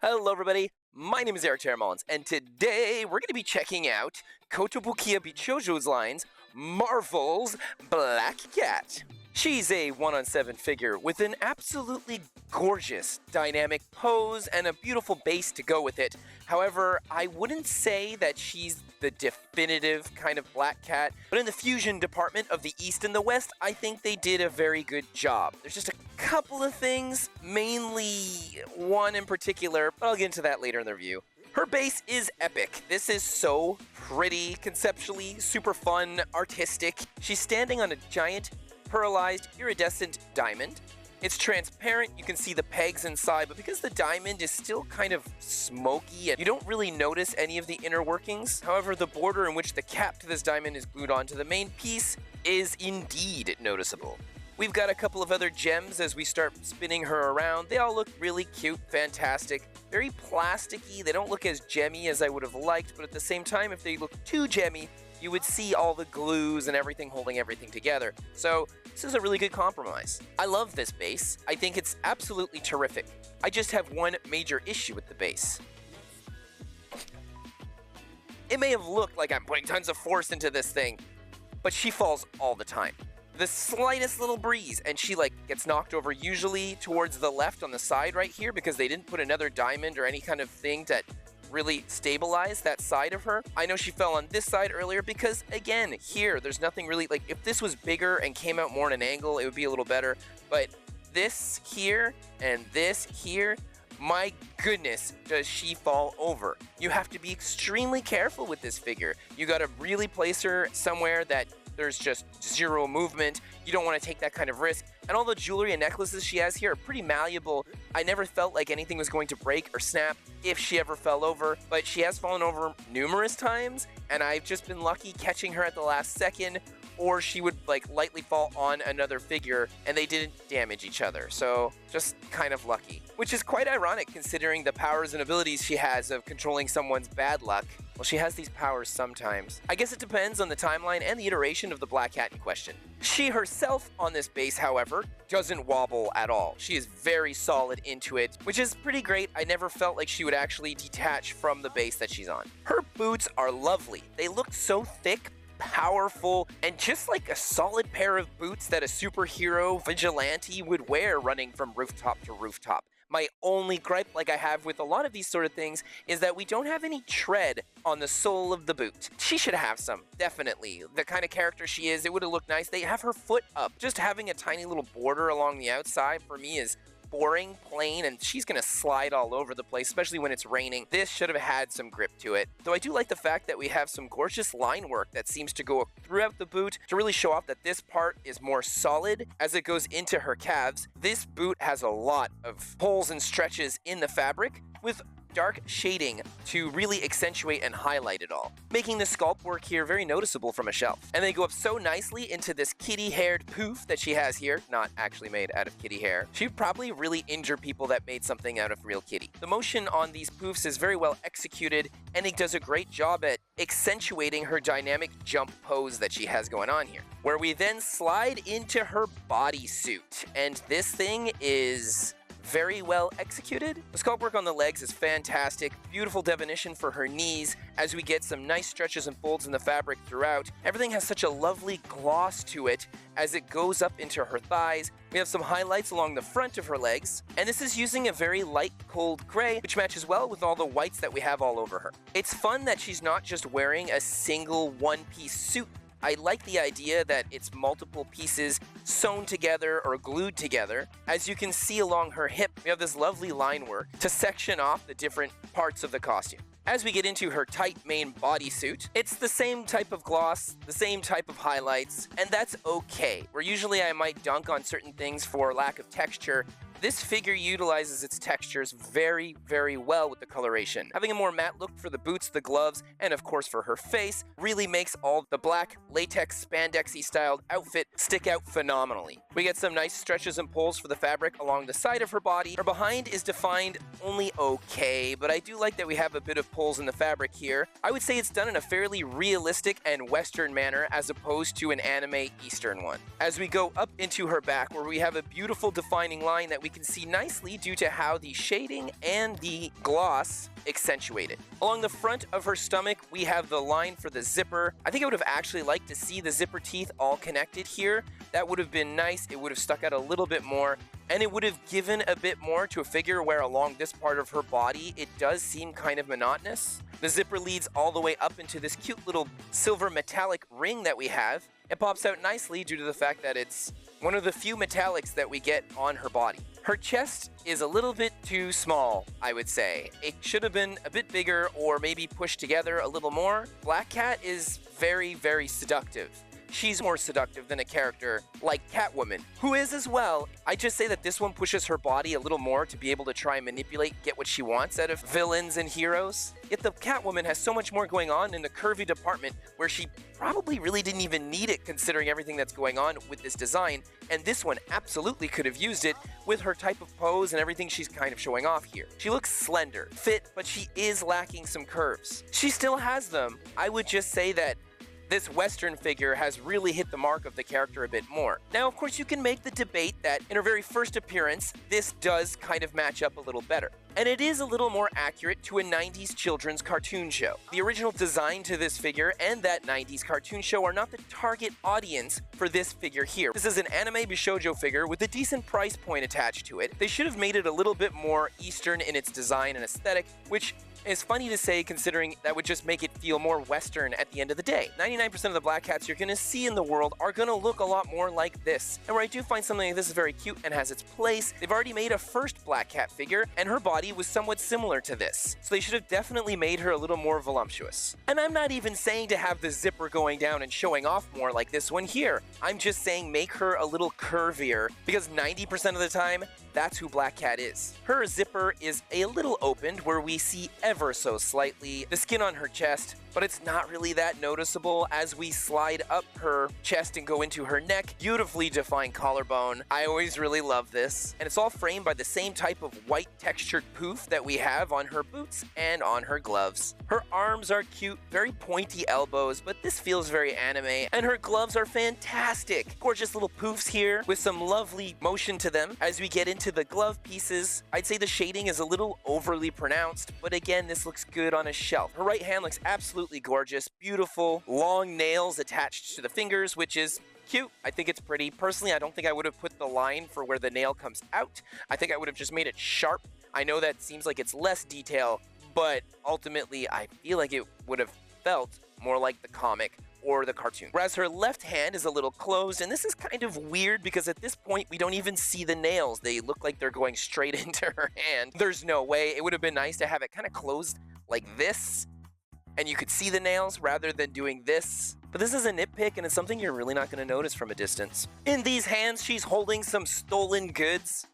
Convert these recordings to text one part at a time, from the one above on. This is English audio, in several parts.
Hello everybody, my name is Eric Mullins, and today we're going to be checking out Kotobukiya Bishoujo's lines, Marvel's Black Cat. She's a 1/7 figure with an absolutely gorgeous dynamic pose and a beautiful base to go with it. However, I wouldn't say that she's the definitive kind of black cat, but in the fusion department of the East and the West, I think they did a very good job. There's just a couple of things, mainly one in particular, but I'll get into that later in the review. Her base is epic. This is so pretty, conceptually, super fun, artistic. She's standing on a giant, pearlized, iridescent diamond. It's transparent, you can see the pegs inside, but because the diamond is still kind of smoky, and you don't really notice any of the inner workings. However, the border in which the cap to this diamond is glued onto the main piece is indeed noticeable. We've got a couple of other gems as we start spinning her around. They all look really cute, fantastic, very plasticky. They don't look as gemmy as I would have liked, but at the same time, if they look too gemmy, you would see all the glues and everything holding everything together. So this is a really good compromise. I love this base. I think it's absolutely terrific. I just have one major issue with the base. It may have looked like I'm putting tons of force into this thing, but she falls all the time. The slightest little breeze and she gets knocked over, usually towards the left on the side right here, because they didn't put another diamond or any kind of thing that really stabilize that side of her. I know she fell on this side earlier because, again, here, there's nothing really, if this was bigger and came out more at an angle, it would be a little better, but this here and this here, my goodness, does she fall over. You have to be extremely careful with this figure. You gotta really place her somewhere that there's just zero movement. You don't want to take that kind of risk. And all the jewelry and necklaces she has here are pretty malleable. I never felt like anything was going to break or snap if she ever fell over, but she has fallen over numerous times, and I've just been lucky catching her at the last second, or she would lightly fall on another figure and they didn't damage each other. So just kind of lucky, which is quite ironic considering the powers and abilities she has of controlling someone's bad luck. Well, she has these powers sometimes. I guess it depends on the timeline and the iteration of the black cat in question. She herself on this base, however, doesn't wobble at all. She is very solid into it, which is pretty great. I never felt like she would actually detach from the base that she's on. Her boots are lovely. They look so thick, powerful, and just like a solid pair of boots that a superhero vigilante would wear running from rooftop to rooftop. My only gripe, like I have with a lot of these sort of things, is that we don't have any tread on the sole of the boot. She should have some, definitely. The kind of character she is, it would have looked nice. They have her foot up. Just having a tiny little border along the outside for me is boring, plain, and she's gonna slide all over the place, especially when it's raining. This should have had some grip to it. Though I do like the fact that we have some gorgeous line work that seems to go throughout the boot to really show off that this part is more solid as it goes into her calves. This boot has a lot of pulls and stretches in the fabric with dark shading to really accentuate and highlight it all, making the sculpt work here very noticeable from a shelf. And they go up so nicely into this kitty-haired poof that she has here, not actually made out of kitty hair. She'd probably really injure people that made something out of real kitty. The motion on these poofs is very well executed, and it does a great job at accentuating her dynamic jump pose that she has going on here, where we then slide into her bodysuit, and this thing is very well executed. The sculpt work on the legs is fantastic. Beautiful definition for her knees as we get some nice stretches and folds in the fabric throughout. Everything has such a lovely gloss to it as it goes up into her thighs. We have some highlights along the front of her legs, and this is using a very light cold gray, which matches well with all the whites that we have all over her. It's fun that she's not just wearing a single one-piece suit. I like the idea that it's multiple pieces sewn together or glued together. As you can see along her hip, we have this lovely line work to section off the different parts of the costume. As we get into her tight main bodysuit, it's the same type of gloss, the same type of highlights, and that's okay. Where usually I might dunk on certain things for lack of texture, this figure utilizes its textures very, very well with the coloration. Having a more matte look for the boots, the gloves, and of course for her face really makes all the black latex spandexy styled outfit stick out phenomenally. We get some nice stretches and pulls for the fabric along the side of her body. Her behind is defined only okay, but I do like that we have a bit of pulls in the fabric here. I would say it's done in a fairly realistic and Western manner as opposed to an anime Eastern one. As we go up into her back, where we have a beautiful defining line that we we can see nicely due to how the shading and the gloss accentuate it. Along the front of her stomach, we have the line for the zipper. I think I would have actually liked to see the zipper teeth all connected here. That would have been nice. It would have stuck out a little bit more, and it would have given a bit more to a figure where along this part of her body, it does seem kind of monotonous. The zipper leads all the way up into this cute little silver metallic ring that we have. It pops out nicely due to the fact that it's one of the few metallics that we get on her body. Her chest is a little bit too small, I would say. It should have been a bit bigger or maybe pushed together a little more. Black Cat is very, very seductive. She's more seductive than a character like Catwoman, who is as well. I just say that this one pushes her body a little more to be able to try and manipulate, get what she wants out of villains and heroes. Yet the Catwoman has so much more going on in the curvy department where she probably really didn't even need it considering everything that's going on with this design, and this one absolutely could have used it with her type of pose and everything she's kind of showing off here. She looks slender, fit, but she is lacking some curves. She still has them. I would just say that this Western figure has really hit the mark of the character a bit more. Now, of course, you can make the debate that in her very first appearance, this does kind of match up a little better. And it is a little more accurate to a 90s children's cartoon show. The original design to this figure and that 90s cartoon show are not the target audience for this figure here. This is an anime Bishoujo figure with a decent price point attached to it. They should have made it a little bit more Eastern in its design and aesthetic, which is funny to say considering that would just make it feel more Western at the end of the day. 99% of the Black Cats you're going to see in the world are going to look a lot more like this. And where I do find something like this is very cute and has its place, they've already made a first Black Cat figure, and her body was somewhat similar to this. So they should have definitely made her a little more voluptuous. And I'm not even saying to have the zipper going down and showing off more like this one here. I'm just saying make her a little curvier, because 90% of the time, that's who Black Cat is. Her zipper is a little opened where we see ever so slightly the skin on her chest, but it's not really that noticeable as we slide up her chest and go into her neck. Beautifully defined collarbone. I always really love this. And it's all framed by the same type of white textured poof that we have on her boots and on her gloves. Her arms are cute, very pointy elbows, but this feels very anime, and her gloves are fantastic. Gorgeous little poofs here with some lovely motion to them. As we get into the glove pieces, I'd say the shading is a little overly pronounced, but again, this looks good on a shelf. Her right hand looks absolutely gorgeous, beautiful, long nails attached to the fingers, which is cute. I think it's pretty. Personally, I don't think I would have put the line for where the nail comes out. I think I would have just made it sharp. I know that seems like it's less detail, but ultimately I feel like it would have felt more like the comic or the cartoon. Whereas her left hand is a little closed, and this is kind of weird because at this point we don't even see the nails. They look like they're going straight into her hand. There's no way. It would have been nice to have it kind of closed like this, and you could see the nails rather than doing this. But this is a nitpick, and it's something you're really not going to notice from a distance. In these hands, she's holding some stolen goods.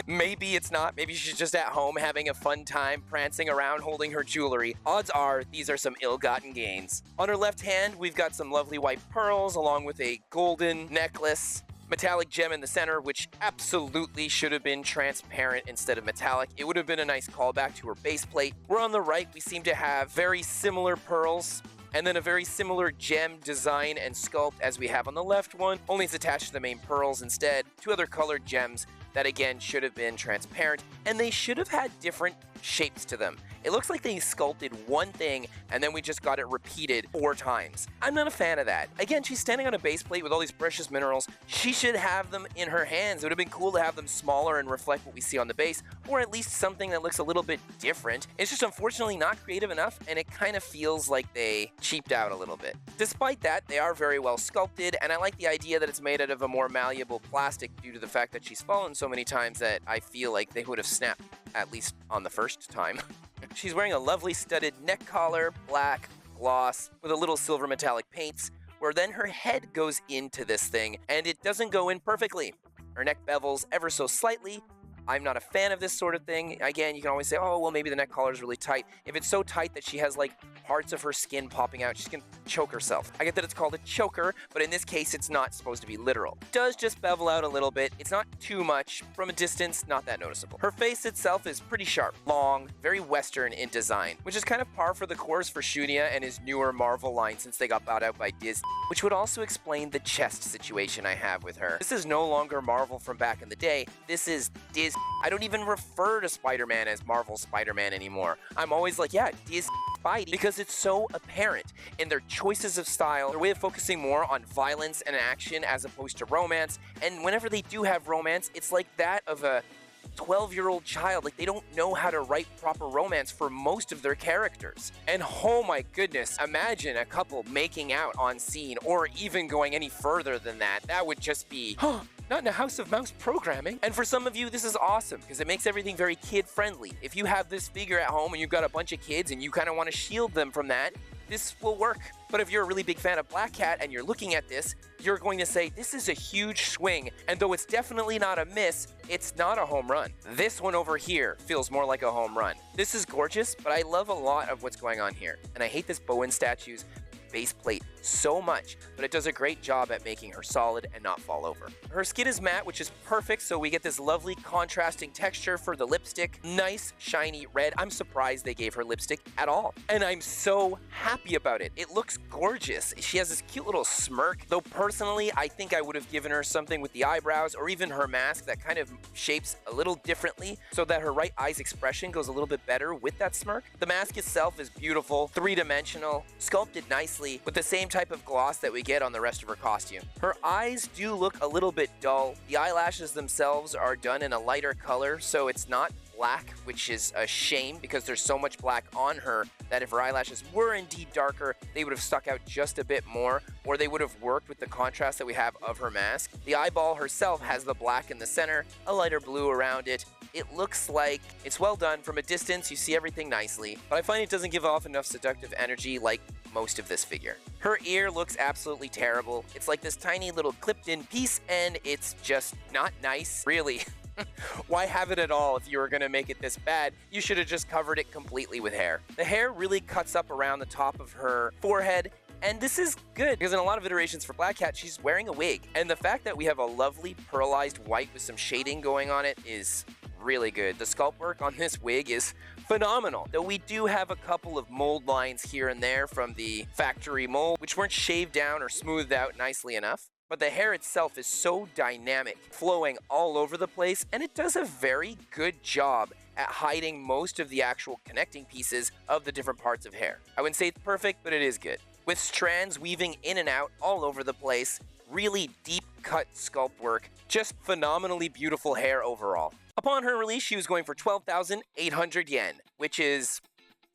Maybe it's not. Maybe she's just at home having a fun time prancing around holding her jewelry. Odds are these are some ill-gotten gains. On her left hand, we've got some lovely white pearls along with a golden necklace. Metallic gem in the center, which absolutely should have been transparent instead of metallic. It would have been a nice callback to her base plate. Where on the right, we seem to have very similar pearls, and then a very similar gem design and sculpt as we have on the left one, only it's attached to the main pearls instead. Two other colored gems that again should have been transparent, and they should have had different shapes to them. It looks like they sculpted one thing and then we just got it repeated 4 times. I'm not a fan of that. Again, she's standing on a base plate with all these precious minerals. She should have them in her hands. It would have been cool to have them smaller and reflect what we see on the base, or at least something that looks a little bit different. It's just unfortunately not creative enough, and it kind of feels like they cheaped out a little bit. Despite that, they are very well sculpted, and I like the idea that it's made out of a more malleable plastic due to the fact that she's fallen so many times that I feel like they would have snapped, at least on the first time. She's wearing a lovely studded neck collar, black, gloss, with a little silver metallic paints, where then her head goes into this thing, and it doesn't go in perfectly. Her neck bevels ever so slightly. I'm not a fan of this sort of thing. Again, you can always say, oh, well, maybe the neck collar is really tight. If it's so tight that she has, like, parts of her skin popping out, she's gonna choke herself. I get that it's called a choker, but in this case, it's not supposed to be literal. It does just bevel out a little bit. It's not too much. From a distance, not that noticeable. Her face itself is pretty sharp, long, very Western in design, which is kind of par for the course for Shunya and his newer Marvel line since they got bought out by Disney, which would also explain the chest situation I have with her. This is no longer Marvel from back in the day. This is Disney. I don't even refer to Spider-Man as Marvel Spider-Man anymore. I'm always like, yeah, Disney Spidey, because it's so apparent in their choices of style, their way of focusing more on violence and action as opposed to romance. And whenever they do have romance, it's like that of a 12-year-old child. Like, they don't know how to write proper romance for most of their characters. And oh my goodness, imagine a couple making out on scene, or even going any further than that. That would just be, not in a House of Mouse programming. And for some of you, this is awesome because it makes everything very kid-friendly. If you have this figure at home and you've got a bunch of kids and you kind of want to shield them from that, this will work. But if you're a really big fan of Black Cat and you're looking at this, you're going to say, this is a huge swing, and though it's definitely not a miss, it's not a home run. This one over here feels more like a home run. This is gorgeous, but I love a lot of what's going on here. And I hate this Bowen statue's base plate so much, but it does a great job at making her solid and not fall over. Her skin is matte, which is perfect, so we get this lovely contrasting texture for the lipstick. Nice, shiny red. I'm surprised they gave her lipstick at all, and I'm so happy about it. It looks gorgeous. She has this cute little smirk, though personally, I think I would have given her something with the eyebrows or even her mask that kind of shapes a little differently so that her right eye's expression goes a little bit better with that smirk. The mask itself is beautiful, three-dimensional, sculpted nicely with the same type of gloss that we get on the rest of her costume. Her eyes do look a little bit dull. The eyelashes themselves are done in a lighter color, so it's not black, which is a shame because there's so much black on her that if her eyelashes were indeed darker, they would have stuck out just a bit more, or they would have worked with the contrast that we have of her mask. The eyeball herself has the black in the center, a lighter blue around it. It looks like it's well done. From a distance, you see everything nicely, but I find it doesn't give off enough seductive energy like most of this figure. Her ear looks absolutely terrible. It's like this tiny little clipped-in piece, and it's just not nice, really. Why have it at all if you were going to make it this bad? You should have just covered it completely with hair. The hair really cuts up around the top of her forehead, and this is good because in a lot of iterations for Black Cat, she's wearing a wig. And the fact that we have a lovely pearlized white with some shading going on it is really good. The sculpt work on this wig is phenomenal, though we do have a couple of mold lines here and there from the factory mold, which weren't shaved down or smoothed out nicely enough. But the hair itself is so dynamic, flowing all over the place, and it does a very good job at hiding most of the actual connecting pieces of the different parts of hair. I wouldn't say it's perfect, but it is good. With strands weaving in and out all over the place, really deep cut sculpt work, just phenomenally beautiful hair overall. Upon her release, she was going for 12,800 yen, which is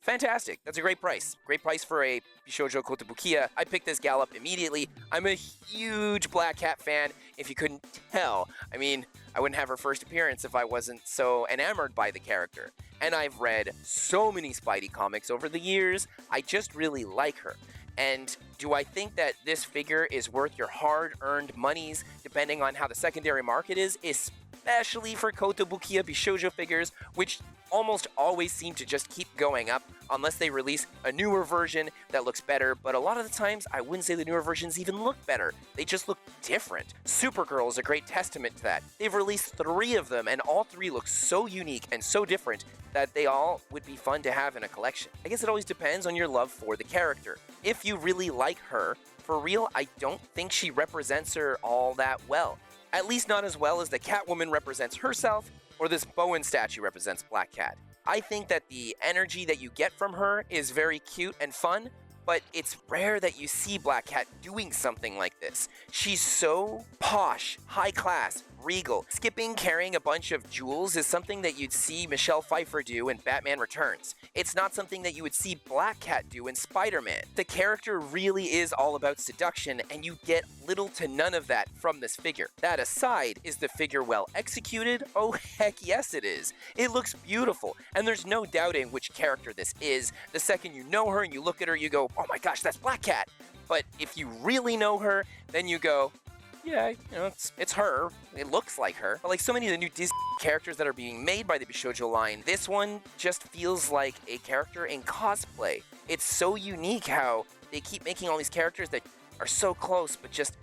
fantastic. That's a great price. Great price for a Bishoujo Kotobukiya. I picked this gal up immediately. I'm a huge Black Cat fan, if you couldn't tell. I mean, I wouldn't have her first appearance if I wasn't so enamored by the character. And I've read so many Spidey comics over the years. I just really like her. And do I think that this figure is worth your hard-earned monies, depending on how the secondary market is, especially for Kotobukiya Bishoujo figures, which almost always seem to just keep going up unless they release a newer version that looks better, but a lot of the times I wouldn't say the newer versions even look better. They just look different. Supergirl is a great testament to that. They've released 3 of them, and all 3 look so unique and so different that they all would be fun to have in a collection. I guess it always depends on your love for the character. If you really like her, for real, I don't think she represents her all that well. At least not as well as the Catwoman represents herself, or this Bowen statue represents Black Cat. I think that the energy that you get from her is very cute and fun, but it's rare that you see Black Cat doing something like this. She's so posh, high class, regal. Skipping carrying a bunch of jewels is something that you'd see Michelle Pfeiffer do in Batman Returns. It's not something that you would see Black Cat do in Spider-Man. The character really is all about seduction, and you get little to none of that from this figure. That aside, is the figure well executed? Oh heck yes it is. It looks beautiful, and there's no doubting which character this is. The second you know her and you look at her, you go, oh my gosh, that's Black Cat. But if you really know her, then you go, yeah, you know, it's her. It looks like her. But like so many of the new Disney characters that are being made by the Bishoujo line, this one just feels like a character in cosplay. It's so unique how they keep making all these characters that are so close, but just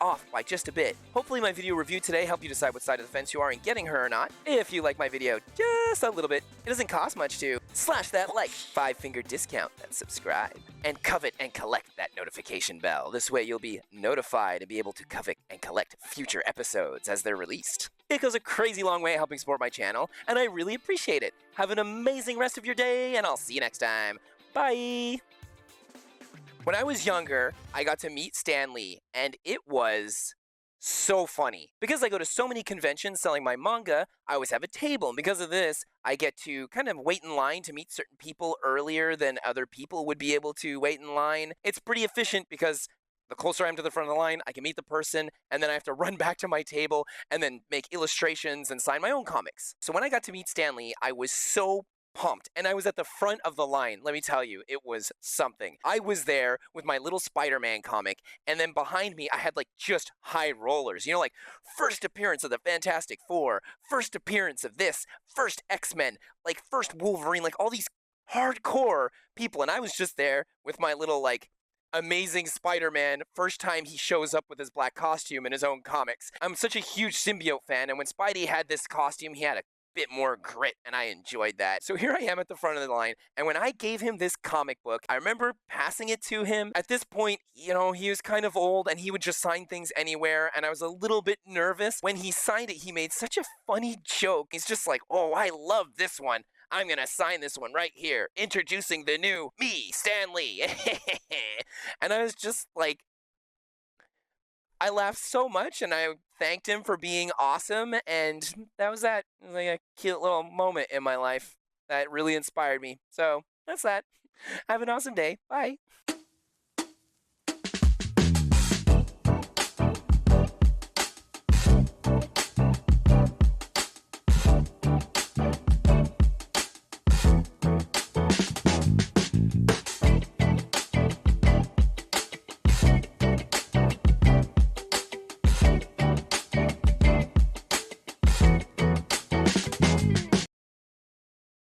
off by just a bit. Hopefully my video review today helped you decide what side of the fence you are in getting her or not. If you like my video just a little bit, it doesn't cost much to slash that like, 5-finger discount, and subscribe. And covet and collect that notification bell. This way you'll be notified and be able to covet and collect future episodes as they're released. It goes a crazy long way helping support my channel, and I really appreciate it. Have an amazing rest of your day, and I'll see you next time. Bye! When I was younger, I got to meet Stan Lee, and it was so funny. Because I go to so many conventions selling my manga, I always have a table, and because of this, I get to kind of wait in line to meet certain people earlier than other people would be able to wait in line. It's pretty efficient because the closer I am to the front of the line, I can meet the person, and then I have to run back to my table and then make illustrations and sign my own comics. So when I got to meet Stan Lee, I was so pumped, and I was at the front of the line. Let me tell you, it was something. I was there with my little Spider-Man comic, and then behind me, I had like just high rollers, like first appearance of the Fantastic Four, first appearance of this, first X-Men, like first Wolverine, like all these hardcore people, and I was just there with my little like Amazing Spider-Man, first time he shows up with his black costume in his own comics. I'm such a huge symbiote fan, and when Spidey had this costume, he had a bit more grit, and I enjoyed that. So here I am at the front of the line, and when I gave him this comic book, I remember passing it to him. At this point, he was kind of old, and he would just sign things anywhere, and I was a little bit nervous. When he signed it, he made such a funny joke. He's just like, "Oh, I love this one. I'm gonna sign this one right here. Introducing the new me, Stan Lee." And I was just like, I laughed so much, and I thanked him for being awesome, and that was that. It was like a cute little moment in my life that really inspired me. So that's that. Have an awesome day. Bye.